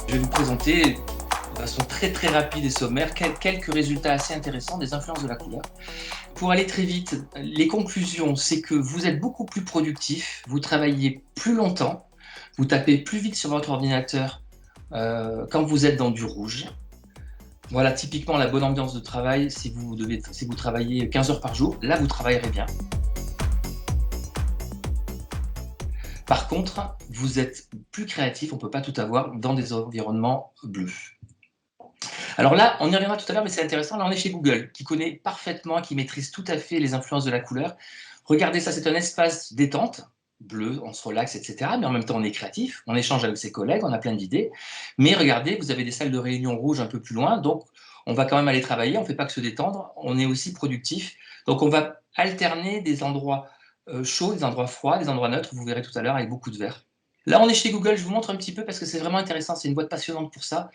Je vais vous présenter de façon très rapide et sommaire quelques résultats assez intéressants des influences de la couleur. Pour aller très vite, les conclusions, c'est que vous êtes beaucoup plus productif, vous travaillez plus longtemps, vous tapez plus vite sur votre ordinateur quand vous êtes dans du rouge. Voilà typiquement la bonne ambiance de travail si vous travaillez 15 heures par jour, là vous travaillerez bien. Par contre, vous êtes plus créatif, on ne peut pas tout avoir dans des environnements bleus. Alors là, on y reviendra tout à l'heure, mais c'est intéressant. Là, on est chez Google, qui connaît parfaitement, qui maîtrise tout à fait les influences de la couleur. Regardez ça, c'est un espace détente, bleu, on se relaxe, etc. Mais en même temps, on est créatif, on échange avec ses collègues, on a plein d'idées. Mais regardez, vous avez des salles de réunion rouges un peu plus loin, donc on va quand même aller travailler, on ne fait pas que se détendre, on est aussi productif. Donc on va alterner des endroits chauds, des endroits froids, des endroits neutres, vous verrez tout à l'heure, avec beaucoup de vert. Là, on est chez Google, je vous montre un petit peu parce que c'est vraiment intéressant, c'est une boîte passionnante pour ça,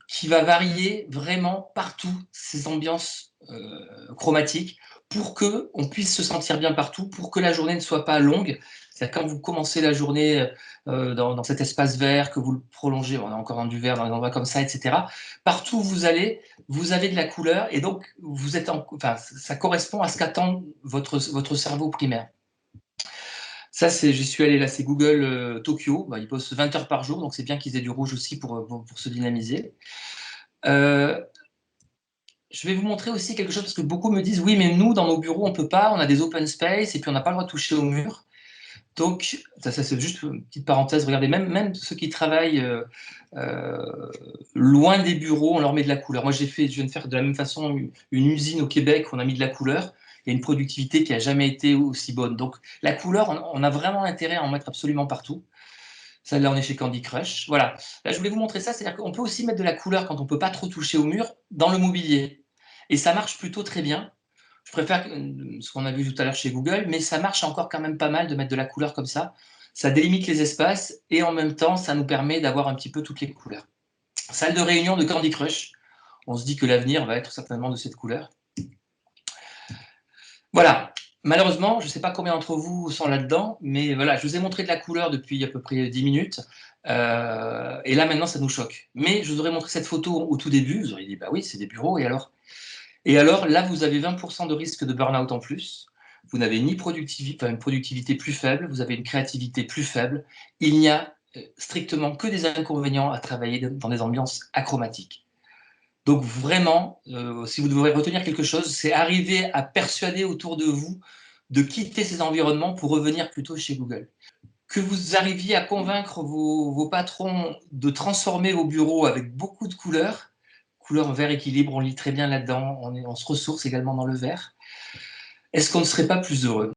qui va varier vraiment partout ces ambiances chromatiques pour qu'on puisse se sentir bien partout, pour que la journée ne soit pas longue. C'est-à-dire quand vous commencez la journée dans cet espace vert, que vous le prolongez, on est encore dans du vert, dans des endroits comme ça, etc. Partout où vous allez, vous avez de la couleur et donc vous êtes ça correspond à ce qu'attend votre cerveau primaire. Ça, j'y suis allé là, c'est Google Tokyo. Bah, ils postent 20 heures par jour, donc c'est bien qu'ils aient du rouge aussi pour se dynamiser. Euh, je vais vous montrer aussi quelque chose parce que beaucoup me disent oui, mais nous, dans nos bureaux, on ne peut pas, on a des open space et puis on n'a pas le droit de toucher au mur. Donc, ça c'est juste une petite parenthèse. Regardez, même ceux qui travaillent loin des bureaux, on leur met de la couleur. Moi, je viens de faire de la même façon une usine au Québec, on a mis de la couleur. Il y a une productivité qui n'a jamais été aussi bonne. Donc, la couleur, on a vraiment intérêt à en mettre absolument partout. Ça, là, on est chez Candy Crush. Voilà. Là, je voulais vous montrer ça. C'est-à-dire qu'on peut aussi mettre de la couleur quand on ne peut pas trop toucher au mur dans le mobilier. Et ça marche plutôt très bien. Je préfère ce qu'on a vu tout à l'heure chez Google, mais ça marche encore quand même pas mal de mettre de la couleur comme ça. Ça délimite les espaces et en même temps, ça nous permet d'avoir un petit peu toutes les couleurs. Salle de réunion de Candy Crush. On se dit que l'avenir va être certainement de cette couleur. Voilà. Malheureusement, je ne sais pas combien d'entre vous sont là-dedans, mais voilà, je vous ai montré de la couleur depuis à peu près 10 minutes. Et là, maintenant, ça nous choque. Mais je vous aurais montré cette photo au tout début. Vous auriez dit, bah oui, c'est des bureaux, et alors? Et alors, là, vous avez 20% de risque de burn-out en plus. Vous n'avez ni une productivité plus faible, vous avez une créativité plus faible. Il n'y a strictement que des inconvénients à travailler dans des ambiances achromatiques. Donc vraiment, si vous devez retenir quelque chose, c'est arriver à persuader autour de vous de quitter ces environnements pour revenir plutôt chez Google. Que vous arriviez à convaincre vos patrons de transformer vos bureaux avec beaucoup de couleurs vert équilibre, on lit très bien là-dedans, on se ressource également dans le vert. Est-ce qu'on ne serait pas plus heureux?